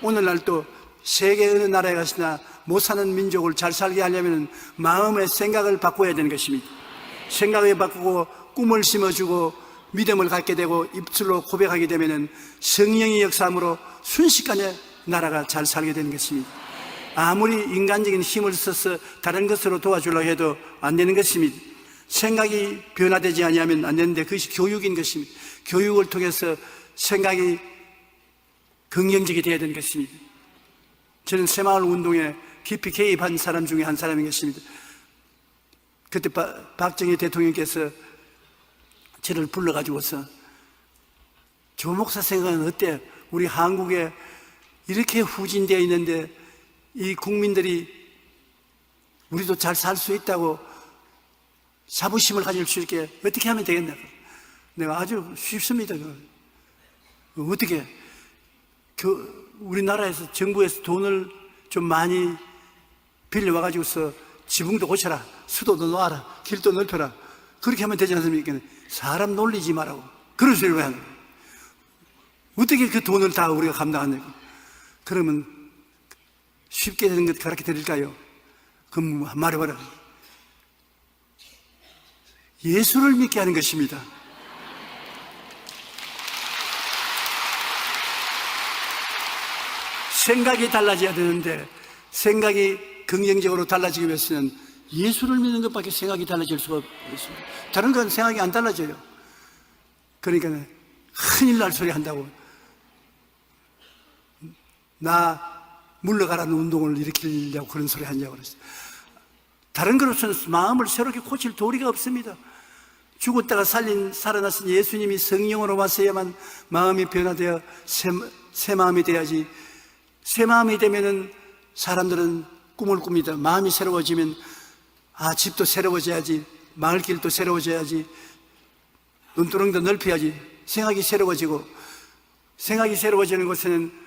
오늘날 또 세계 어느 나라에 가시나 못 사는 민족을 잘 살게 하려면 마음의 생각을 바꿔야 되는 것입니다. 생각을 바꾸고 꿈을 심어주고 믿음을 갖게 되고 입술로 고백하게 되면 성령의 역사함으로 순식간에 나라가 잘 살게 되는 것입니다. 아무리 인간적인 힘을 써서 다른 것으로 도와주려고 해도 안 되는 것입니다. 생각이 변화되지 아니하면 안 되는데 그것이 교육인 것입니다. 교육을 통해서 생각이 긍정적이 되어야 되는 것입니다. 저는 새마을 운동에 깊이 개입한 사람 중에 한 사람인 것입니다. 그때 박정희 대통령께서 저를 불러가지고서 조 목사 생각은 어때? 우리 한국에 이렇게 후진되어 있는데 이 국민들이 우리도 잘 살 수 있다고 자부심을 가질 수 있게 어떻게 하면 되겠나? 내가 아주 쉽습니다. 어떻게 우리나라에서 정부에서 돈을 좀 많이 빌려와가지고서 지붕도 고쳐라, 수도도 놓아라, 길도 넓혀라, 그렇게 하면 되지 않습니까? 사람 놀리지 말라고 그런 소리를 하는 거예요. 어떻게 그 돈을 다 우리가 감당하냐고. 그러면 쉽게 되는 것 가르쳐 드릴까요? 그럼 말해봐라. 예수를 믿게 하는 것입니다. 생각이 달라져야 되는데 생각이 긍정적으로 달라지기 위해서는 예수를 믿는 것밖에 생각이 달라질 수가 없습니다. 다른 건 생각이 안 달라져요. 그러니까 큰일 날 소리 한다고 나 물러가라는 운동을 일으키려고 그런 소리 하냐고 그랬어요. 다른 것으로서는 마음을 새롭게 고칠 도리가 없습니다. 죽었다가 살아나신 예수님이 성령으로 왔어야만 마음이 변화되어 새 마음이 돼야지. 새 마음이 되면은 사람들은 꿈을 꿉니다. 마음이 새로워지면 집도 새로워져야지, 마을길도 새로워져야지, 눈두렁도 넓혀야지. 생각이 새로워지고, 생각이 새로워지는 곳에는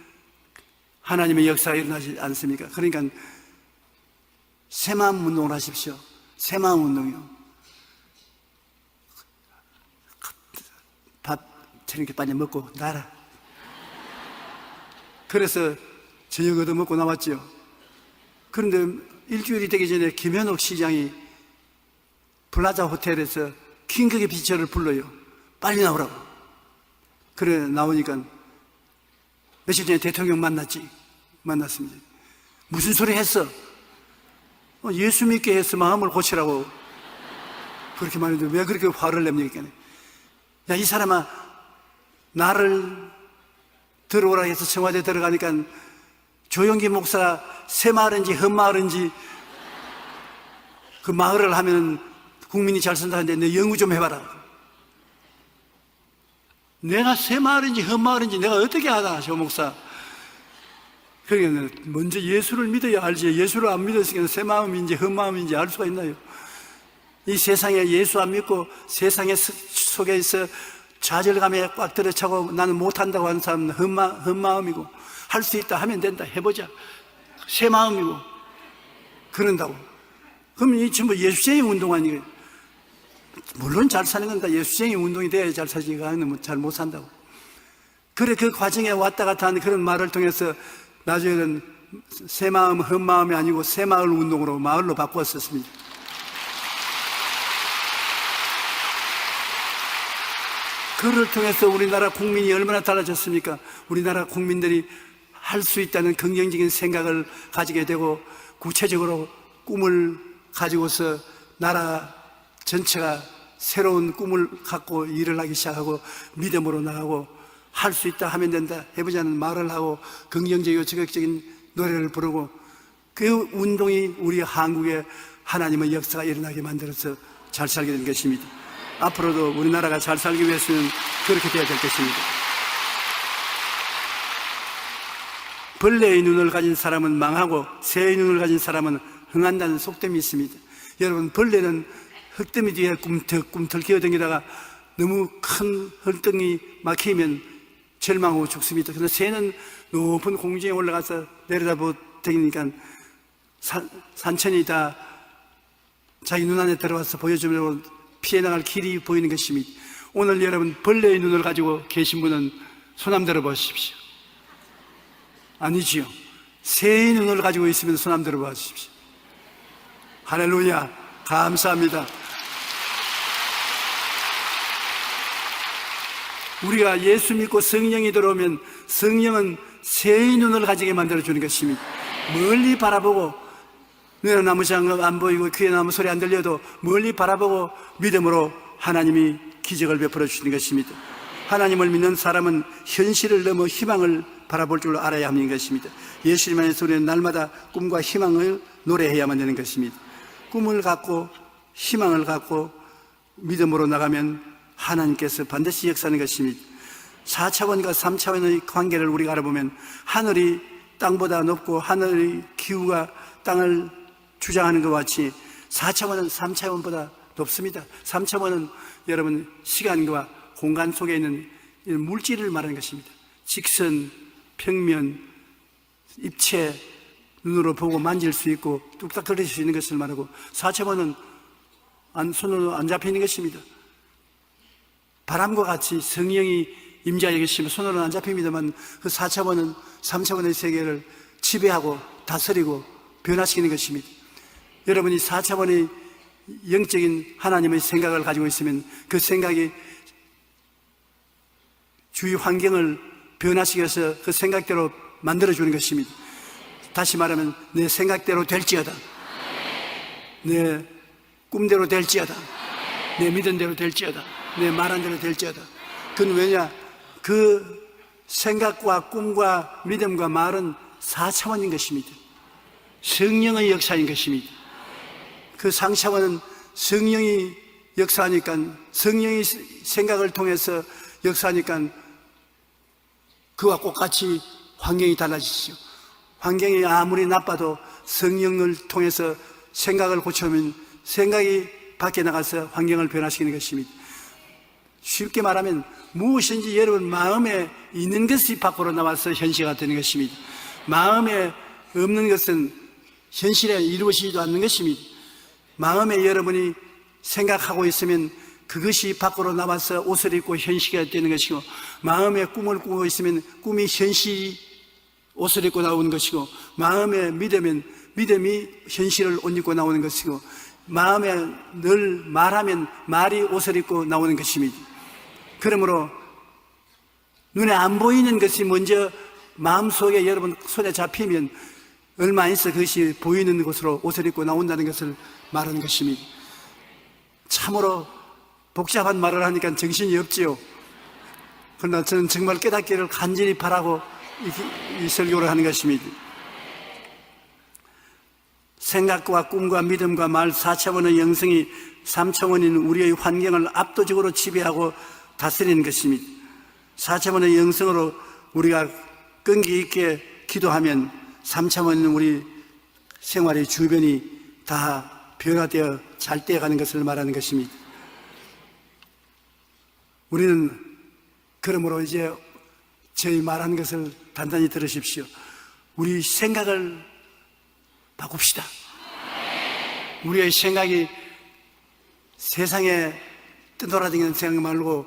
하나님의 역사가 일어나지 않습니까? 그러니까 새 마음 운동을 하십시오. 새 마음 운동이요. 밥 저렇게 빨리 먹고 나라. 그래서 저녁 얻어 먹고 나왔죠. 그런데 일주일이 되기 전에 김현옥 시장이 플라자 호텔에서 킹극의 피처를 불러요. 빨리 나오라고. 그래 나오니까 며칠 전에 대통령 만났습니다. 무슨 소리 했어? 예수 믿게 해서 마음을 고치라고 그렇게 말했는데 왜 그렇게 화를 냅니까? 야, 이 사람아, 나를 들어오라 해서 청와대 들어가니까 조영기 목사가 새 마을인지 헌 마을인지 그 마을을 하면 국민이 잘 산다는데 내 연구 좀 해봐라. 내가 새 마을인지 헌 마을인지 내가 어떻게 하나, 조 목사. 그러니까 먼저 예수를 믿어야 알지. 예수를 안 믿었으니까 새 마음인지 헌 마음인지 알 수가 있나요? 이 세상에 예수 안 믿고 세상의 속에서 좌절감에 꽉 들어차고 나는 못한다고 하는 사람은 헌 마음이고, 할 수 있다 하면 된다, 해보자, 새 마음이고 그런다고. 그럼 이 전부 예수쟁이 운동 아니에요? 물론 잘 사는 건 다 예수쟁이 운동이 돼야 잘 살지, 아니면 잘 못 산다고. 그래, 그 과정에 왔다 갔다 하는 그런 말을 통해서 나중에는 새 마음, 헌 마음이 아니고 새 마을 운동으로 마을로 바꾸었었습니다. 그를 통해서 우리나라 국민이 얼마나 달라졌습니까? 우리나라 국민들이 할 수 있다는 긍정적인 생각을 가지게 되고 구체적으로 꿈을 가지고서 나라 전체가 새로운 꿈을 갖고 일을 하기 시작하고 믿음으로 나가고 할 수 있다 하면 된다, 해보자는 말을 하고 긍정적이고 적극적인 노래를 부르고 그 운동이 우리 한국에 하나님의 역사가 일어나게 만들어서 잘 살게 된 것입니다. 앞으로도 우리나라가 잘 살기 위해서는 그렇게 되어야 될 것입니다. 벌레의 눈을 가진 사람은 망하고 새의 눈을 가진 사람은 흥한다는 속담이 있습니다. 여러분, 벌레는 흙더미 뒤에 꿈틀꿈틀 기어다니다가 너무 큰 흙덩이 막히면 절망하고 죽습니다. 그런데 새는 높은 공중에 올라가서 내려다보니까 산천이 다 자기 눈 안에 들어와서 보여주려고 피해 나갈 길이 보이는 것입니다. 오늘 여러분, 벌레의 눈을 가지고 계신 분은 손 한번 들어 보십시오. 아니지요. 새의 눈을 가지고 있으면 손 한번 들어 보십시오. 할렐루야, 감사합니다. 우리가 예수 믿고 성령이 들어오면 성령은 새의 눈을 가지게 만들어주는 것입니다. 멀리 바라보고, 눈에 나무 장갑 안 보이고 귀에 나무 소리 안 들려도 멀리 바라보고 믿음으로 하나님이 기적을 베풀어 주시는 것입니다. 하나님을 믿는 사람은 현실을 넘어 희망을 바라볼 줄 알아야 하는 것입니다. 예수님 안에서 우리는 날마다 꿈과 희망을 노래해야만 되는 것입니다. 꿈을 갖고 희망을 갖고 믿음으로 나가면 하나님께서 반드시 역사하는 것입니다. 4차원과 3차원의 관계를 우리가 알아보면 하늘이 땅보다 높고 하늘의 기후가 땅을 주장하는 것과 같이 4차원은 3차원보다 높습니다. 3차원은 여러분 시간과 공간 속에 있는 물질을 말하는 것입니다. 직선, 평면, 입체, 눈으로 보고 만질 수 있고 뚝딱 그릴 수 있는 것을 말하고 4차원은 손으로 안 잡히는 것입니다. 바람과 같이 성령이 임재하여 계시면 손으로는 안 잡힙니다만 그 4차원은 3차원의 세계를 지배하고 다스리고 변화시키는 것입니다. 여러분이 4차원의 영적인 하나님의 생각을 가지고 있으면 그 생각이 주위 환경을 변화시켜서 그 생각대로 만들어주는 것입니다. 다시 말하면 내 생각대로 될지어다, 내 꿈대로 될지어다, 내 믿은 대로 될지어다, 내 말한 대로 될지어다. 그건 왜냐? 그 생각과 꿈과 믿음과 말은 4차원인 것입니다. 성령의 역사인 것입니다. 그 상차원은 성령이 역사하니까, 성령의 생각을 통해서 역사하니까 그와 똑같이 환경이 달라지죠. 환경이 아무리 나빠도 성령을 통해서 생각을 고쳐오면 생각이 밖에 나가서 환경을 변화시키는 것입니다. 쉽게 말하면 무엇인지 여러분 마음에 있는 것이 밖으로 나와서 현실화 되는 것입니다. 마음에 없는 것은 현실에 이루어지지도 않는 것입니다. 마음에 여러분이 생각하고 있으면 그것이 밖으로 나와서 옷을 입고 현실이 되는 것이고, 마음에 꿈을 꾸고 있으면 꿈이 현실이 옷을 입고 나오는 것이고, 마음에 믿으면 믿음이 현실을 옷 입고 나오는 것이고, 마음에 늘 말하면 말이 옷을 입고 나오는 것입니다. 그러므로 눈에 안 보이는 것이 먼저 마음속에 여러분 손에 잡히면 얼마 안 있어 그것이 보이는 곳으로 옷을 입고 나온다는 것을 말하는 것입니다. 참으로 복잡한 말을 하니까 정신이 없지요. 그러나 저는 정말 깨닫기를 간절히 바라고 이 설교를 하는 것입니다. 생각과 꿈과 믿음과 말 4차원의 영성이 3차원인 우리의 환경을 압도적으로 지배하고 다스리는 것입니다. 4차원의 영성으로 우리가 끈기 있게 기도하면 3차원은 우리 생활의 주변이 다 변화되어 잘 되어가는 것을 말하는 것입니다. 우리는 그러므로 이제 저희 말하는 것을 단단히 들으십시오. 우리 생각을 바꿉시다. 우리의 생각이 세상에 떠돌아다니는 생각 말고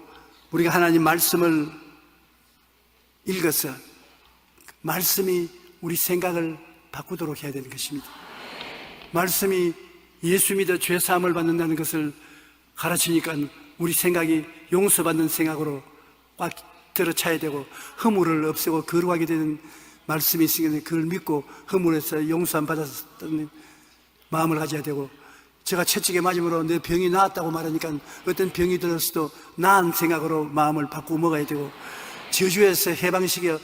우리가 하나님 말씀을 읽어서 말씀이 우리 생각을 바꾸도록 해야 되는 것입니다. 말씀이 예수 믿어 죄 사함을 받는다는 것을 가르치니까 우리 생각이 용서받는 생각으로 꽉 들어차야 되고, 허물을 없애고 거룩하게 되는 말씀이 있으니 그걸 믿고 허물에서 용서함 받았던 마음을 가져야 되고, 제가 채찍에 맞음으로 내 병이 나았다고 말하니까 어떤 병이 들었어도 나은 생각으로 마음을 바꾸고 먹어야 되고, 저주에서 해방시켜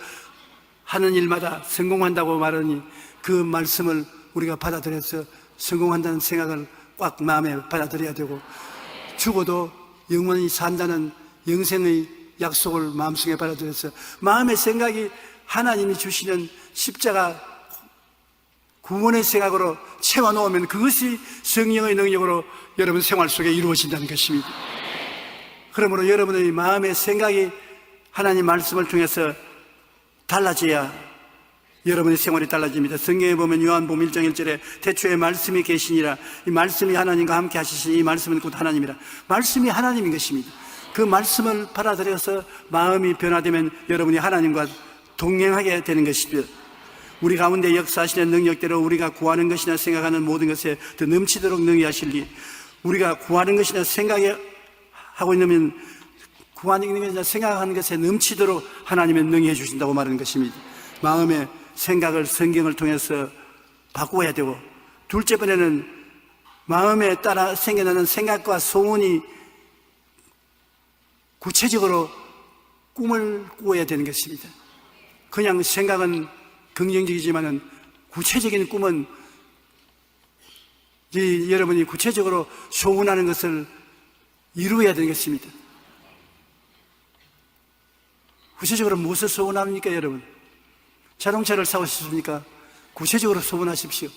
하는 일마다 성공한다고 말하니 그 말씀을 우리가 받아들여서 성공한다는 생각을 꽉 마음에 받아들여야 되고, 죽어도 영원히 산다는 영생의 약속을 마음속에 받아들여서 마음의 생각이 하나님이 주시는 십자가 구원의 생각으로 채워놓으면 그것이 성령의 능력으로 여러분 생활 속에 이루어진다는 것입니다. 그러므로 여러분의 마음의 생각이 하나님 말씀을 통해서 달라져야 여러분의 생활이 달라집니다. 성경에 보면 요한복음 1장 1절에 태초에 말씀이 계시니라. 이 말씀이 하나님과 함께 하시시니 이 말씀은 곧 하나님이라. 말씀이 하나님인 것입니다. 그 말씀을 받아들여서 마음이 변화되면 여러분이 하나님과 동행하게 되는 것입니다. 우리 가운데 역사하시는 능력대로 우리가 구하는 것이나 생각하는 모든 것에 더 넘치도록 능히하시리. 우리가 구하는 것이나 생각하고 있는 구하는 것이나 생각하는 것에 넘치도록 하나님은 능히해 주신다고 말하는 것입니다. 마음의 생각을 성경을 통해서 바꾸어야 되고, 둘째 번에는 마음에 따라 생겨나는 생각과 소원이 구체적으로 꿈을 꾸어야 되는 것입니다. 그냥 생각은 긍정적이지만은 구체적인 꿈은 여러분이 구체적으로 소원하는 것을 이루어야 되는 것입니다. 구체적으로 무엇을 소원합니까, 여러분? 자동차를 사고 싶습니까? 구체적으로 소원하십시오.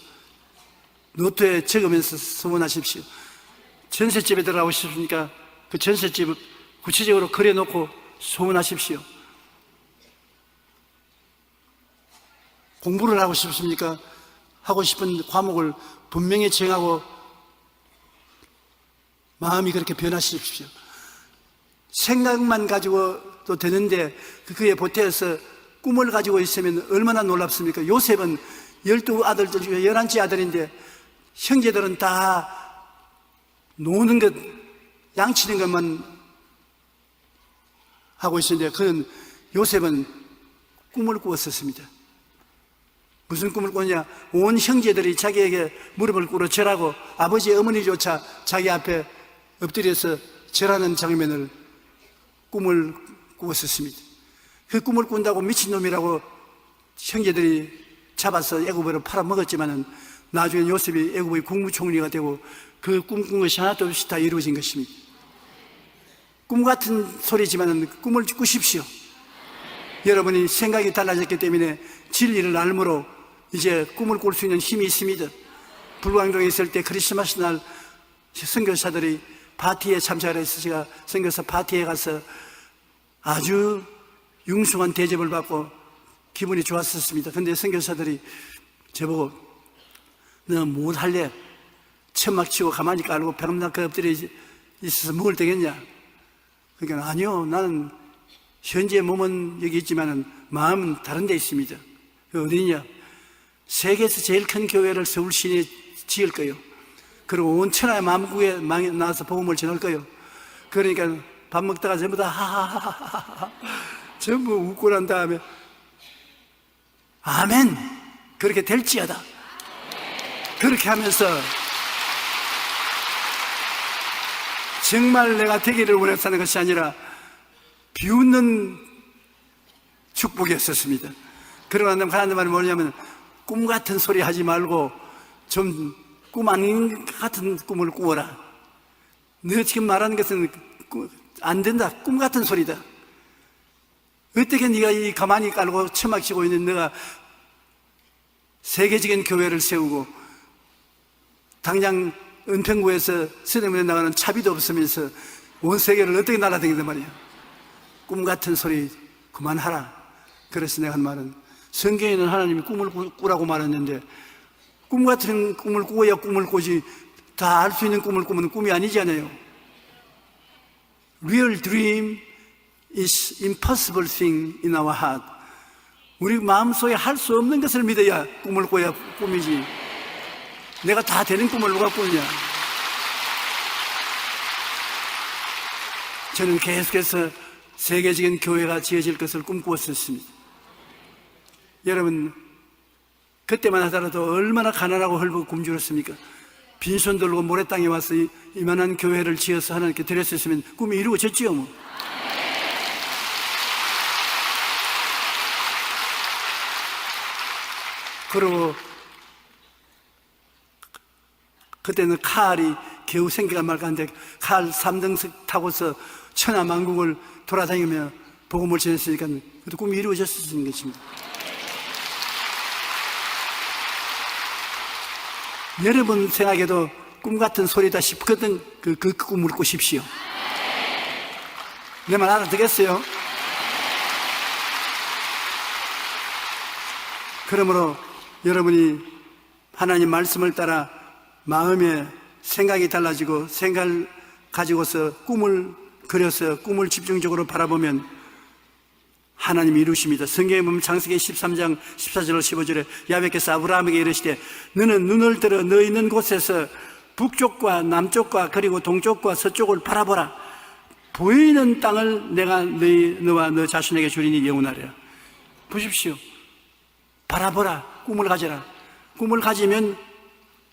노트에 적으면서 소원하십시오. 전셋집에 들어가고 싶습니까? 그 전셋집을 구체적으로 그려놓고 소원하십시오. 공부를 하고 싶습니까? 하고 싶은 과목을 분명히 정하고 마음이 그렇게 변화시십시오. 생각만 가지고도 되는데 그에 보태어서 꿈을 가지고 있으면 얼마나 놀랍습니까? 요셉은 12아들들 중에 11째 아들인데 형제들은 다 노는 것, 양치는 것만 하고 있었는데 그는 요셉은 꿈을 꾸었었습니다. 무슨 꿈을 꿨냐? 온 형제들이 자기에게 무릎을 꿇어 절하고 아버지 어머니조차 자기 앞에 엎드려서 절하는 장면을 꿈을 꾸었었습니다. 그 꿈을 꾼다고 미친놈이라고 형제들이 잡아서 애굽으로 팔아먹었지만은 나중에 요셉이 애굽의 국무총리가 되고 그 꿈꾼 것이 하나도 없이 다 이루어진 것입니다. 꿈 같은 소리지만은 꿈을 꾸십시오. 여러분이 생각이 달라졌기 때문에 진리를 알므로 이제 꿈을 꿀 수 있는 힘이 있습니다. 불광동에 있을 때 크리스마스 날 선교사들이 파티에 참석을 해서 제가 선교사 파티에 가서 아주 융숭한 대접을 받고 기분이 좋았었습니다. 근데 선교사들이 저보고 너 뭐 할래? 천막 치고 가만히 깔고 벽난간 엎드려 있어서 먹을 되겠냐? 그러니까 아니요, 나는 현재 몸은 여기 있지만 마음은 다른 데 있습니다. 어디냐? 세계에서 제일 큰 교회를 서울 시내에 지을 거예요. 그리고 온 천하의 만국에 나와서 복음을 전할 거예요. 그러니까 밥 먹다가 전부 다 하하하하 전부 웃고 난 다음에 아멘, 그렇게 될지어다. 그렇게 하면서 정말 내가 되기를 원해서 하는 것이 아니라 비웃는 축복이었었습니다. 그러고 난 다음에 하나님 말이 뭐냐면 꿈 같은 소리 하지 말고 좀 꿈 아닌 같은 꿈을 꾸어라. 너 지금 말하는 것은 안 된다. 꿈 같은 소리다. 어떻게 네가 이 가만히 깔고 처막 치고 있는 너가 세계적인 교회를 세우고 당장 은평구에서 서대문에 나가는 차비도 없으면서 온 세계를 어떻게 날아다니단 말이야. 꿈 같은 소리 그만하라. 그래서 내가 한 말은 성경에는 하나님이 꿈을 꾸라고 말했는데 꿈 같은 꿈을 꾸어야 꿈을 꾸지 다 알 수 있는 꿈을 꾸면 꿈이 아니잖아요. Real dream is impossible thing in our heart. 우리 마음속에 할 수 없는 것을 믿어야 꿈을 꿔야 꿈이지. 내가 다 되는 꿈을 누가 꾸냐. 저는 계속해서 세계적인 교회가 지어질 것을 꿈꾸었습니다. 여러분, 그때만 하더라도 얼마나 가난하고 헐벗고 굶주렸습니까? 빈손 들고 모래땅에 와서 이만한 교회를 지어서 하나님께 드렸었으면 꿈이 이루어졌지요 뭐. 그리고 그때는 칼이 겨우 생기가 말까 한데 칼 3등석 타고서 천하만국을 돌아다니며 복음을 전했으니까 그 꿈이 이루어졌을 것입니다. 여러분 생각에도 꿈 같은 소리다 싶거든 그 꿈을 꾸십시오. 내 말 알아듣겠어요? 그러므로 여러분이 하나님 말씀을 따라 마음의 생각이 달라지고 생각을 가지고서 꿈을 그려서 꿈을 집중적으로 바라보면 하나님이 이루십니다. 성경에 보면 창세기 13장 14절 15절에 야훼께서 아브라함에게 이르시되 너는 눈을 들어 너 있는 곳에서 북쪽과 남쪽과 그리고 동쪽과 서쪽을 바라보라. 보이는 땅을 내가 너와 너 자신에게 주리니 영원하리라. 보십시오. 바라보라. 꿈을 가져라. 꿈을 가지면